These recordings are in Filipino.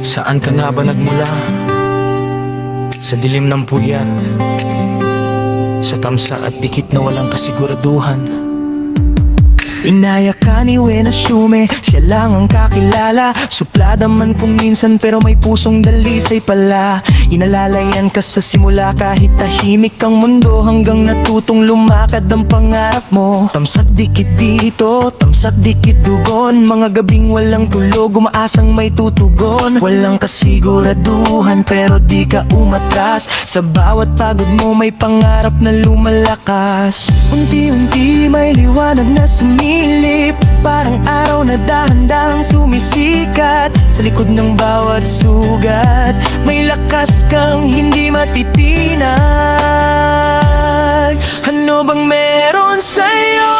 Saan ka nga ba nagmula? Sa dilim ng puyat, sa tamsa at dikit na walang kasiguraduhan. Inaya ka ni Wena Shume, siya lang ang kakilala. Suplada man kung minsan pero may pusong dalisay pala. Inalalayan ka sa simula kahit tahimik ang mundo, hanggang natutong lumakad ang pangarap mo. Tamsak dikit dito, tamsak dikit dugon. Mga gabing walang tulog, umaasang may tutugon. Walang kasiguraduhan pero di ka umatras. Sa bawat pagod mo may pangarap na lumalakas. Unti-unti may liwanag na sumilip, parang araw na dahan-dahang sumisikat. Sa likod ng bawat sugat may lakas kang hindi matitinag. Ano bang meron sa'yo?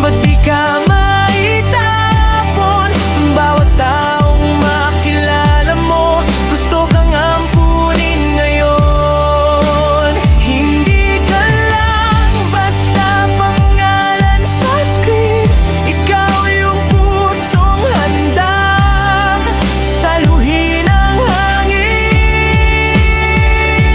Ba't di ka maitapon? Bawat taong makilala mo gusto kang ampunin ngayon. Hindi ka lang basta pangalan sa screen, ikaw yung pusong handang saluhin ang hangin.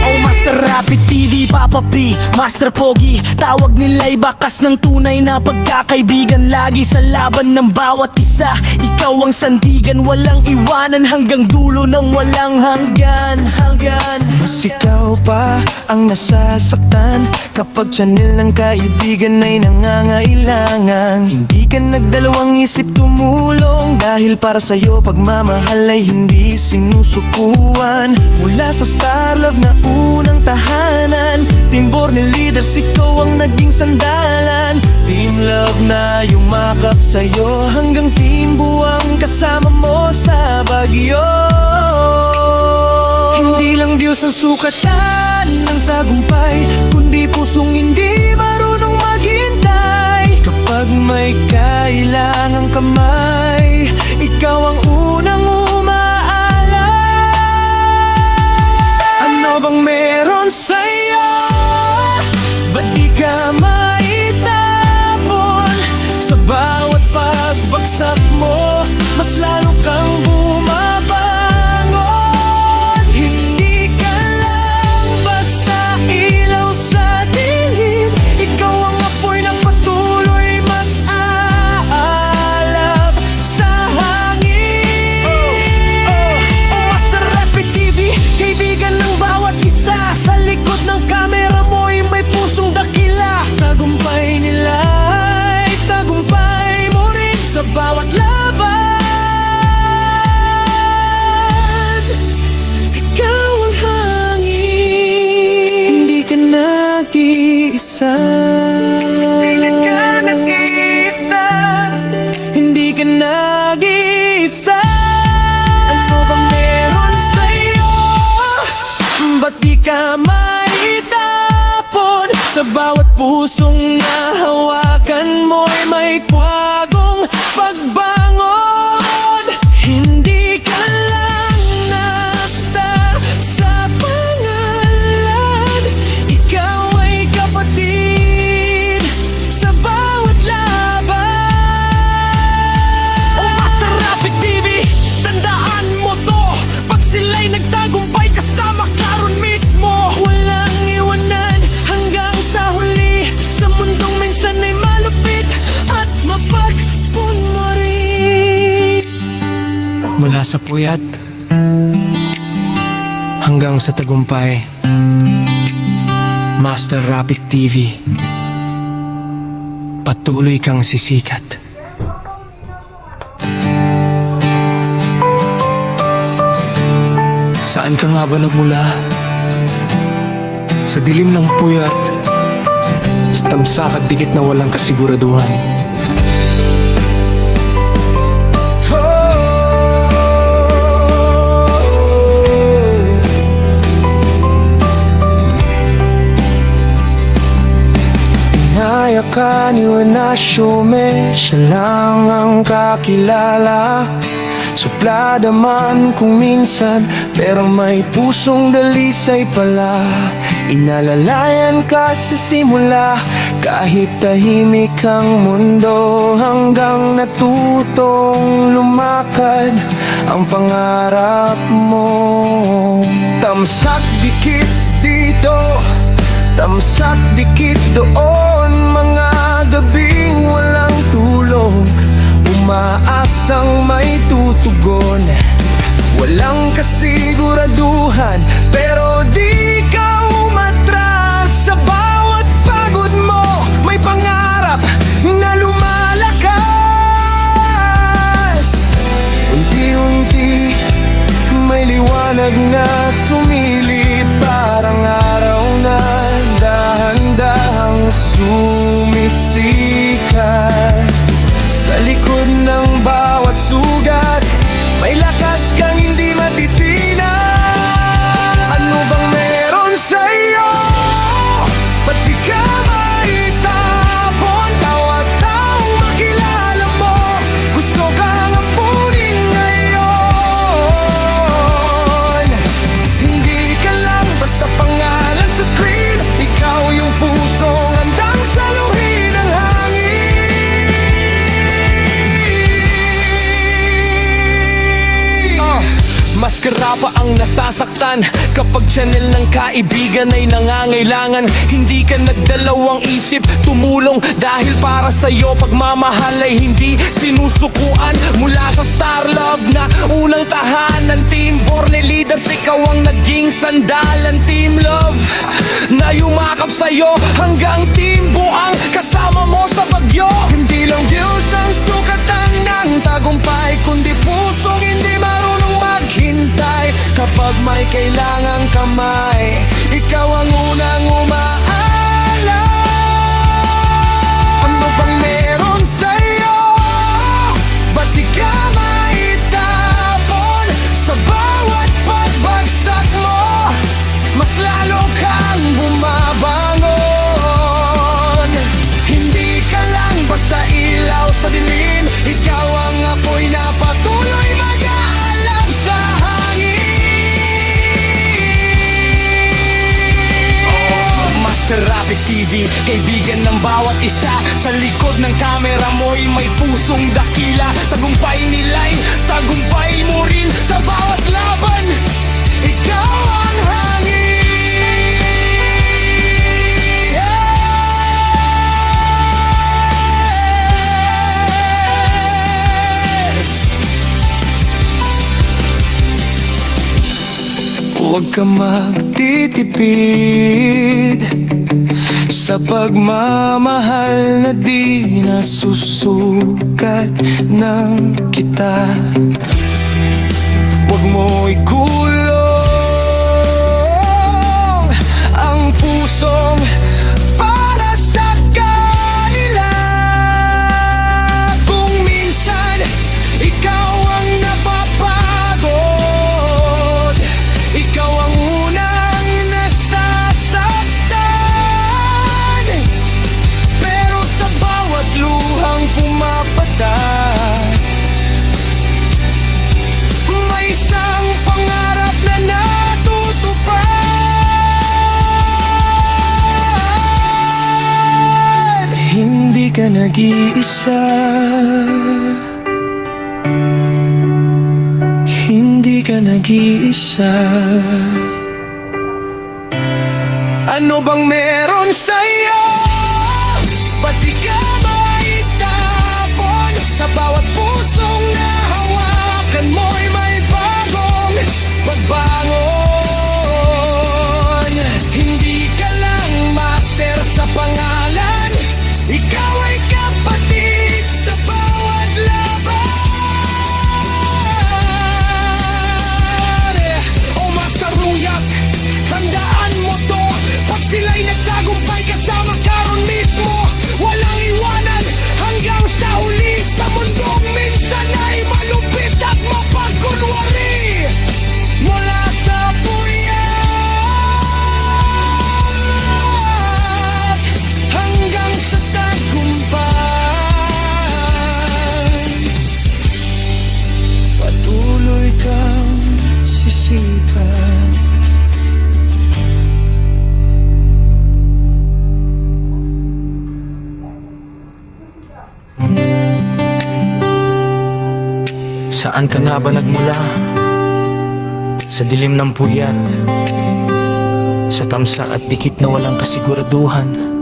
Oh, Master Rapid TV, Papa P, Master Pogi, tawag nila'y bakas ng tunay na pagkakaibigan. Lagi sa laban ng bawat isa, ikaw ang sandigan, walang iwanan hanggang dulo ng walang hanggan. Mas ikaw pa ang nasasaktan kapag channel ng kaibigan ay nangangailangan. Hindi ka nagdalawang isip tumulong, dahil para sa'yo pagmamahal ay hindi sinusukuan. Mula sa Star Love na unang tahanan, Team Borne Leaders, ikaw ang naging sandalan. Team Love na yumakap sa'yo, hanggang Team Buwang kasama mo sa bagyo. Hindi lang Diyos ang sukatan ng tagumpay, kundi pusong hindi marunong maghintay. Kapag may kailangang kamay, ikaw ang unang umaalay. Ano bang meron sa'yo? Ba't di ka maitapon? Sa bawat pagbagsak mo, mas lalo kang bumabangon. Hindi ka lang basta ilaw sa dilim, ikaw ang apoy na patuloy mag-aalab sa hangin. Master Rapid TV, kaibigan ng bawat isa. Sa likod ng kamera mo'y may pusong dakila. Tagumpay nila ay tagumpay mo rin sa bawat laban. Ikaw ang hangin, hindi ka nag-iisa. Hindi ka nag-iisa. Ano bang meron sa'yo? Ba't di ka maitapon? Sa bawat pusong nahawakan mo'y may kwagong pagbangon. Hindi ka lang nasta sa pangalan, ikaw ay kapatid sa bawat laban. Oh, Master Rapid TV, tandaan mo to, pag sila'y nagtagumpay kasama karon mismo. Walang iwanan hanggang sa huli, sa mundong minsan ay malupit at mapagpunwari. Mula sa puyat hanggang sa tagumpay, Master Rapid TV, patuloy kang sisikat. Saan ka nga ba nagmula? Sa dilim ng puyat, sa tamsak at dikit na walang kasiguraduhan. Inaya ka ni Wena Shume, siya lang ang kakilala. Suplada man kung minsan pero may pusong dalisay pala. Inalalayan ka sa simula Kahit tahimik ang mundo, hanggang natutong lumakad ang pangarap mo. Tamsak dikit dito, tamsak dikit doon, mga gabing walang tulog, umaasang may tutugon. Walang kasiguraduhan, pero di ka umatras. Sa bawat pagod mo, may pangarap na lumalakas. Unti-unti, may liwanag na sumilip, parang araw na dahan-dahang sumisikat. Sa likod ng bawat sugat, may lakas kang hindi matitina. Ano bang meron sa'yo? Ba't di ka maitapon? Bawat taong makilala mo, gusto kang ampunin ngayon. Hindi ka lang basta pangalan sa screen, ikaw yung pusong handang saluhin ang hangin. Maskara pa ang nasasaktan kapag channel ng kaibigan ay nangangailangan. Hindi ka nagdalawang isip, tumulong dahil para sa'yo pagmamahal ay hindi sinusukuan. Mula sa Star Love na unang tahanan, Team Borne Leaders, ikaw ang naging sandalan. Team Love na yumakap sa'yo hanggang Team Buang kasama mo sa bagyo. Hindi lang views ang sukatan ng tagumpay, kundi pusong hindi marunong maghintay. Kapag may kailangang kamay, ikaw ang unang umaalam. Ano bang meron sa'yo? Ba't di ka maitapon? Sa bawat pagbagsak mo, mas lalo kang bumabangon. Hindi ka lang basta ilaw sa dilim, ikaw ang apoy na patuloy mag-aalab sa hangin. Master Rapid TV, kaibigan ng bawat isa. Sa likod ng kamera mo'y may pusong dakila. Tagumpay nila'y tagumpay mo rin sa bawat laban. Ikaw ang hangin. Huwag ka magtitipid sa pagmamahal na di nasusukat ng kita. Huwag mo ikulong ang pusong para sa kanila. Kung minsan ikaw ang napapagod, ikaw ang unang nasasaktan, pero sa bawat luhang pumapatak, may isang pangarap na natutupad. Hindi ka nag-iisa, hindi ka nag-iisa. Ano bang meron sa'yo? Ba't di ka maitapon? Sa bawat pusong nahawakan mo'y may bagong pagbangon. Hindi ka lang master sa pangalan, ikaw ay kapatid sa bawat laban. O Master Ruyak, tandaan mo to, pag sila'y nagtatanggol, Saan ka nga ba nagmula? Sa dilim ng puyat, sa tamsa at dikit na walang kasiguraduhan.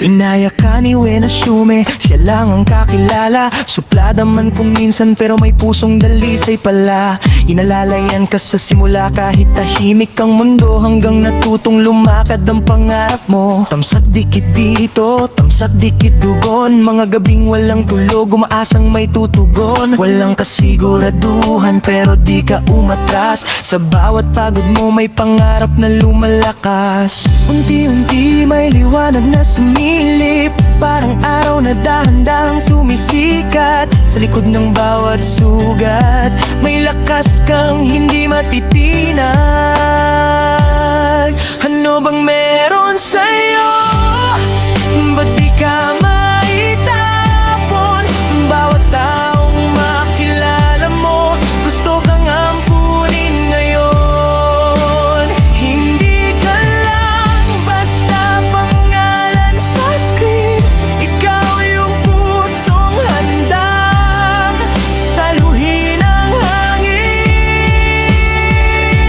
Inaya ka ni Wena Shume, siya lang ang kakilala. Suplada man kung minsan pero may pusong dalisay pala. Inalalayan ka sa simula kahit tahimik ang mundo, hanggang natutong lumakad ang pangarap mo. Tamsak dikit dito, tamsak dikit dugon. Mga gabing walang tulog, umaasang may tutugon. Walang kasiguraduhan pero di ka umatras. Sa bawat pagod mo may pangarap na lumalakas. Unti-unti may liwanag na sumilip, parang araw na dahan-dahang sumisikat. Sa likod ng bawat sugat may lakas kang hindi matitinag. Ano bang meron sa'yo? Ba't di ka maitapon? Bawat taong makilala mo gusto kang ampunin ngayon. Hindi ka lang basta pangalan sa screen, ikaw yung pusong handang saluhin ang hangin.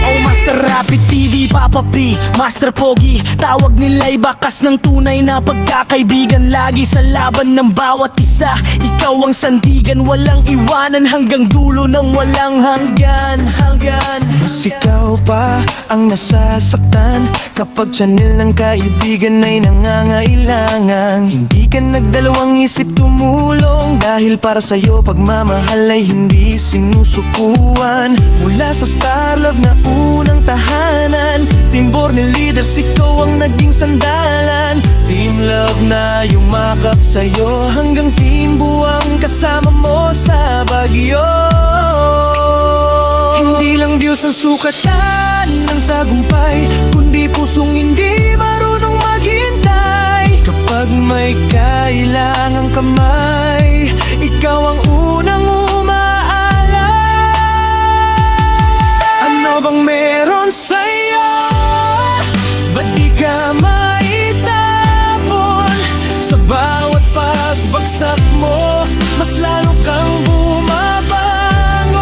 Oh, Master Rapid TV, Papa P, Master Pogi, tawag nila'y bakas ng tunay na pagkakaibigan. Lagi sa laban ng bawat isa, ikaw ang sandigan. Walang iwanan hanggang dulo ng walang hanggan. Mas ikaw pa ang nasasaktan kapag channel ng kaibigan ay nangangailangan. Hindi ka nagdalawang isip tumulong, dahil para sa'yo pagmamahal ay hindi sinusukuan. Mula sa Star Love na unang tahanan, Team Borne Leaders, ikaw ang naging sandalan. Team Love na yumakap sa'yo, hanggang Team Buwang kasama mo sa bagyo. Hindi lang Diyos ang sukatan ng tagumpay, kundi pusong hindi marunong maghintay. Kapag may kailangang kamay, ikaw ang unang umaalala. Ano bang meron sa'yo? Ba't di ka maitapon? Sa bawat pagbagsak mo, mas lalo kang bumabangon.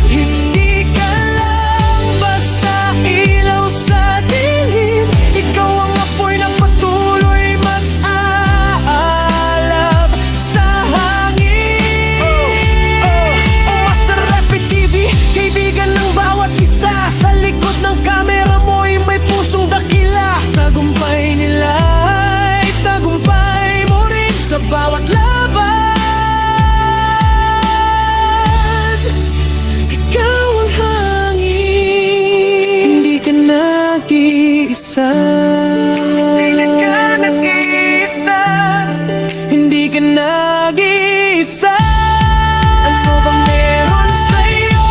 Hindi ka lang basta ilaw sa dilim, ikaw ang apoy na patuloy mag-aalab sa hangin. Master Rapid TV, kaibigan ng bawat isa. Sa likod ng kamera mo'y may pusong dakila. Tagumpay nila ay tagumpay mo rin sa bawat laban. Ikaw ang hangin, hindi ka nag-iisa. Hindi ka nag-iisa. Ano bang meron sa'yo?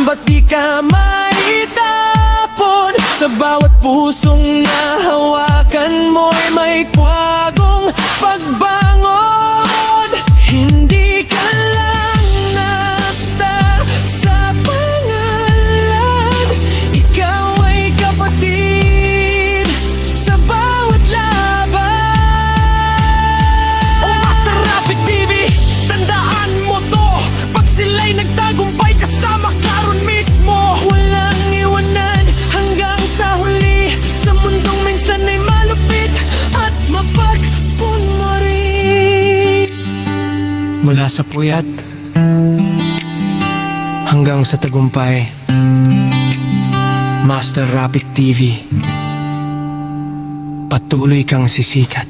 Ba't di ka maitapon? Sa bawat pusong nahawakan mo'y may kwagong pagbangon. Hindi ka lang nasta sa pangalan, ikaw ay kapatid sa bawat laban. Oh, Master Rapid TV, tandaan mo to, pag sila'y nagtagumpay kasama karon mismo. Walang iwanan hanggang sa huli, sa mundong minsan ay malupit at mapagpunmari. Mula sa puyat hanggang sa tagumpay, Master Rapid TV, patuloy kang sisikat.